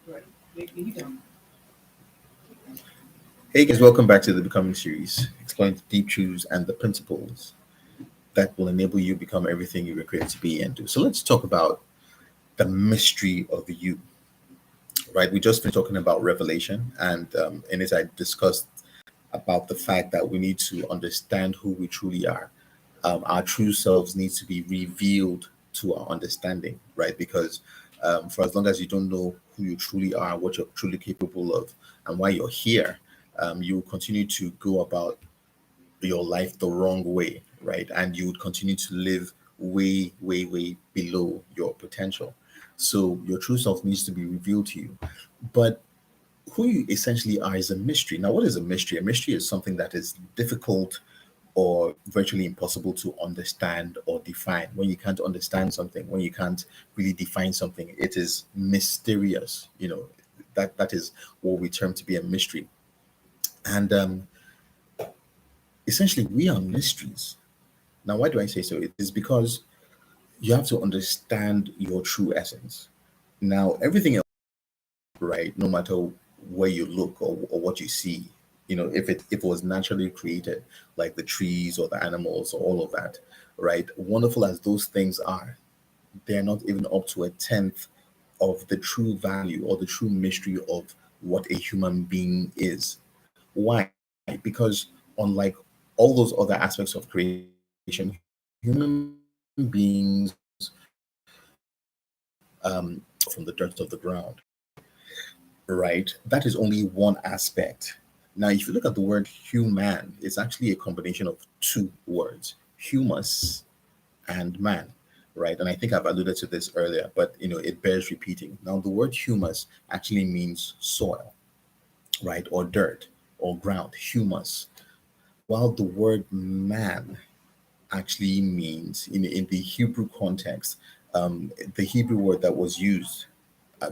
Right. You don't. Hey guys, welcome back to the Becoming series, exploring the deep truths and the principles that will enable you become everything you were created to be and do. So let's talk about the mystery of you, right? We just finished talking about Revelation, and in it I discussed about the fact that we need to understand who we truly are. Our true selves need to be revealed to our understanding, right? Because for as long as you don't know who you truly are, what you're truly capable of, and why you're here, you will continue to go about your life the wrong way, right? And you would continue to live way, way, way below your potential. So your true self needs to be revealed to you. But who you essentially are is a mystery. Now, what is a mystery? A mystery is something that is difficult or virtually impossible to understand or define. When you can't understand something, when you can't really define something, it is mysterious. That is what we term to be a mystery. And essentially, we are mysteries. Now, why do I say so? It is because you have to understand your true essence. Now, everything else, right, no matter where you look or what you see, if it was naturally created, like the trees or the animals or all of that, right, wonderful as those things are, they're not even up to a tenth of the true value or the true mystery of what a human being is. Why? Because unlike all those other aspects of creation, human beings from the dirt of the ground, right? That is only one aspect. Now, if you look at the word human, it's actually a combination of two words, humus and man, right? And I think I've alluded to this earlier, but it bears repeating. Now, the word humus actually means soil, right? Or dirt or ground, humus, while the word man actually means, in the Hebrew context, the Hebrew word that was used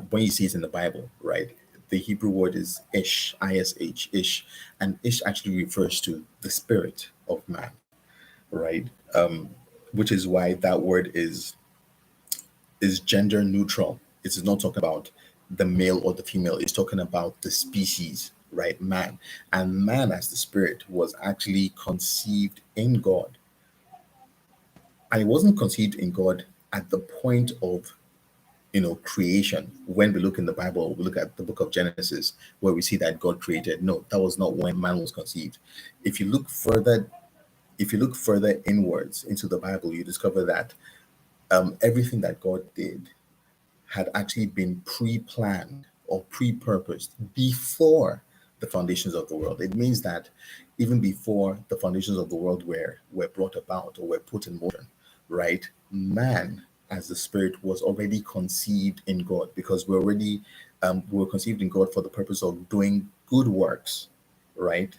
when you see it in the Bible, right? The Hebrew word is ish, ish, ish, and ish actually refers to the spirit of man, right? Which is why that word is gender neutral. It's not talking about the male or the female. It's talking about the species, right? Man, and man as the spirit was actually conceived in God, and it wasn't conceived in God at the point of creation. When we look in the Bible, we look at the book of Genesis where we see that God created. No, that was not when man was conceived. If you look further, if you look further inwards into the Bible, you discover that everything that God did had actually been pre-planned or pre-purposed before the foundations of the world. It means that even before the foundations of the world were brought about or were put in motion, right? Man as the spirit was already conceived in God, because we were conceived in God for the purpose of doing good works, right?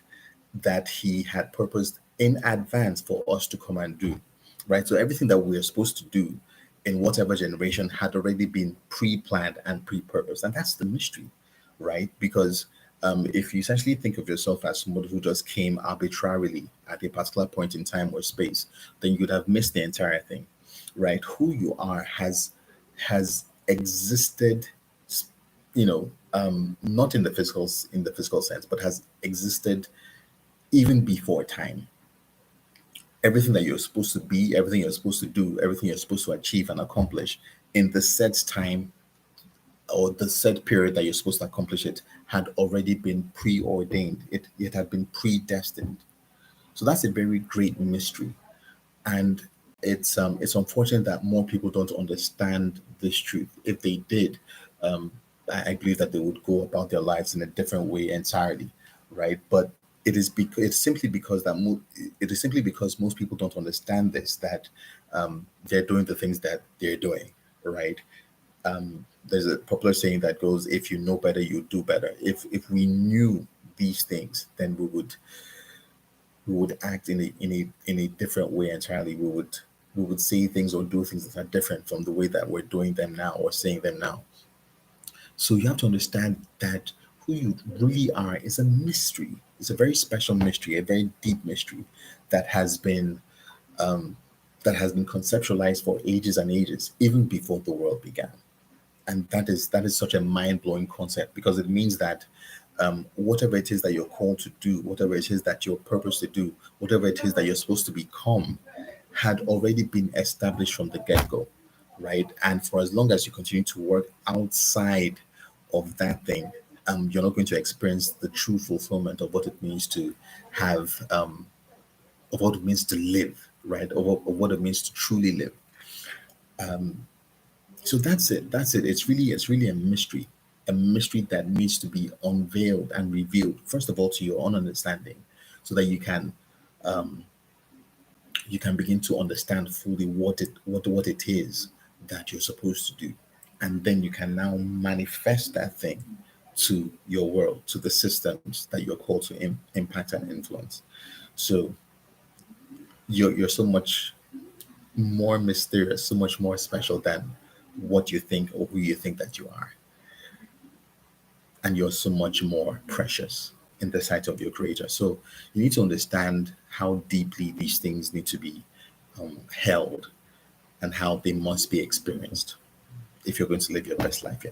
That He had purposed in advance for us to come and do, right? So everything that we are supposed to do in whatever generation had already been pre-planned and pre-purposed, and that's the mystery, right? Because if you essentially think of yourself as somebody who just came arbitrarily at a particular point in time or space, then you'd have missed the entire thing, right? Who you are has existed, not in the physical sense, but has existed even before time. Everything that you're supposed to be, everything you're supposed to do, everything you're supposed to achieve and accomplish in the set time or the set period that you're supposed to accomplish it had already been preordained. It had been predestined. So that's a very great mystery. And it's unfortunate that more people don't understand this truth. If they did, I believe that they would go about their lives in a different way entirely, right? But it is simply because most people don't understand this, that they're doing the things that they're doing, right? There's a popular saying that goes, "If you know better, you do better." If we knew these things, then we would act in a different way entirely. We would say things or do things that are different from the way that we're doing them now or saying them now. So you have to understand that who you really are is a mystery. It's a very special mystery, a very deep mystery that has been that has been conceptualized for ages and ages, even before the world began. And that is such a mind-blowing concept, because it means that whatever it is that you're called to do, whatever it is that you're purposed to do, whatever it is that you're supposed to become, had already been established from the get-go, right? And for as long as you continue to work outside of that thing, you're not going to experience the true fulfillment of what it means to have, of what it means to live, right? Of what it means to truly live. So that's it. That's it. It's really a mystery that needs to be unveiled and revealed. First of all, to your own understanding, so that you can begin to understand fully what it is that you're supposed to do, and then you can now manifest that thing to your world, to the systems that you're called to impact and influence. So you're so much more mysterious, so much more special than what you think or who you think that you are. And you're so much more precious in the sight of your creator. So you need to understand how deeply these things need to be held, and how they must be experienced if you're going to live your best life.